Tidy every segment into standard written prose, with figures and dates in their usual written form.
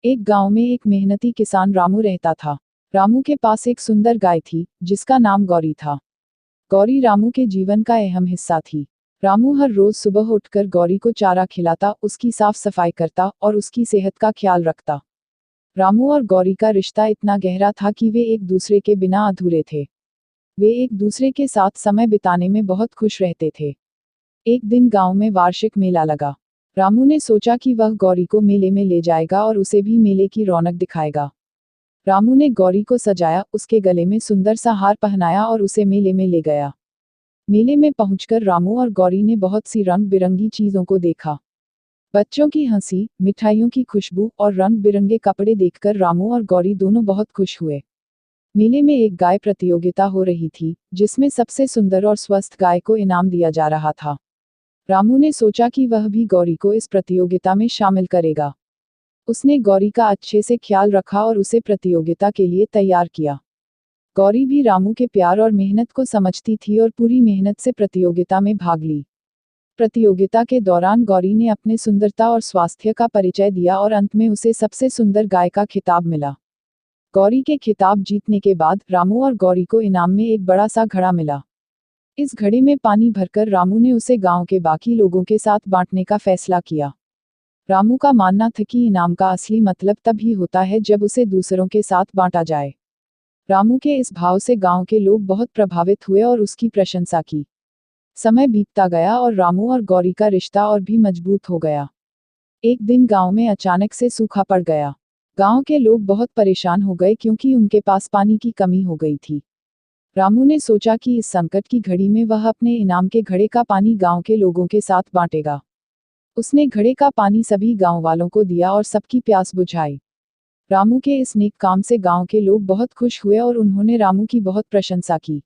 एक गांव में एक मेहनती किसान रामू रहता था। रामू के पास एक सुंदर गाय थी जिसका नाम गौरी था। गौरी रामू के जीवन का अहम हिस्सा थी। रामू हर रोज सुबह उठकर गौरी को चारा खिलाता, उसकी साफ सफाई करता और उसकी सेहत का ख्याल रखता। रामू और गौरी का रिश्ता इतना गहरा था कि वे एक दूसरे के बिना अधूरे थे। वे एक दूसरे के साथ समय बिताने में बहुत खुश रहते थे। एक दिन गांव में वार्षिक मेला लगा। रामू ने सोचा कि वह गौरी को मेले में ले जाएगा और उसे भी मेले की रौनक दिखाएगा। रामू ने गौरी को सजाया, उसके गले में सुंदर सा हार पहनाया और उसे मेले में ले गया। मेले में पहुंचकर रामू और गौरी ने बहुत सी रंग बिरंगी चीजों को देखा। बच्चों की हंसी, मिठाइयों की खुशबू और रंग बिरंगे कपड़े देखकर रामू और गौरी दोनों बहुत खुश हुए। मेले में एक गाय प्रतियोगिता हो रही थी, जिसमें सबसे सुंदर और स्वस्थ गाय को इनाम दिया जा रहा था। रामू ने सोचा कि वह भी गौरी को इस प्रतियोगिता में शामिल करेगा। उसने गौरी का अच्छे से ख्याल रखा और उसे प्रतियोगिता के लिए तैयार किया। गौरी भी रामू के प्यार और मेहनत को समझती थी और पूरी मेहनत से प्रतियोगिता में भाग ली। प्रतियोगिता के दौरान गौरी ने अपने सुंदरता और स्वास्थ्य का परिचय दिया और अंत में उसे सबसे सुंदर गाय का खिताब मिला। गौरी के खिताब जीतने के बाद रामू और गौरी को इनाम में एक बड़ा सा घड़ा मिला। इस घड़े में पानी भरकर रामू ने उसे गांव के बाकी लोगों के साथ बांटने का फैसला किया। रामू का मानना था कि इनाम का असली मतलब तभी होता है जब उसे दूसरों के साथ बांटा जाए। रामू के इस भाव से गांव के लोग बहुत प्रभावित हुए और उसकी प्रशंसा की। समय बीतता गया और रामू और गौरी का रिश्ता और भी मजबूत हो गया। एक दिन गांव में अचानक से सूखा पड़ गया। गांव के लोग बहुत परेशान हो गए क्योंकि उनके पास पानी की कमी हो गई थी। रामू ने सोचा कि इस संकट की घड़ी में वह अपने इनाम के घड़े का पानी गांव के लोगों के साथ बांटेगा। उसने घड़े का पानी सभी गांव वालों को दिया और सबकी प्यास बुझाई। रामू के इस नेक काम से गांव के लोग बहुत खुश हुए और उन्होंने रामू की बहुत प्रशंसा की।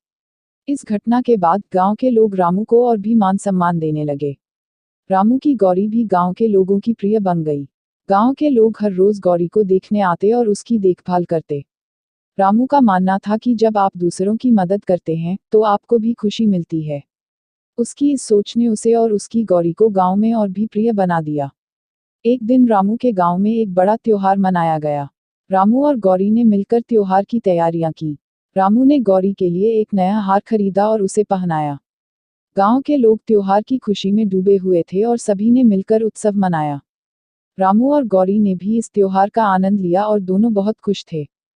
इस घटना के बाद गांव के लोग रामू को और भी मान सम्मान देने लगे। रामू की गौरी भी गांव के लोगों की प्रिय बन गई। गांव के लोग हर रोज गौरी को देखने आते और उसकी देखभाल करते। रामू का मानना था कि जब आप दूसरों की मदद करते हैं तो आपको भी खुशी मिलती है। उसकी इस सोच ने उसे और उसकी गौरी को गांव में और भी प्रिय बना दिया। एक दिन रामू के गांव में एक बड़ा त्योहार मनाया गया। रामू और गौरी ने मिलकर त्योहार की तैयारियां की। रामू ने गौरी के लिए एक नया हार खरीदा और उसे पहनाया। गांव के लोग त्योहार की खुशी में डूबे हुए थे और सभी ने मिलकर उत्सव मनाया। रामू और गौरी ने भी इस त्योहार का आनंद लिया और दोनों बहुत खुश थे।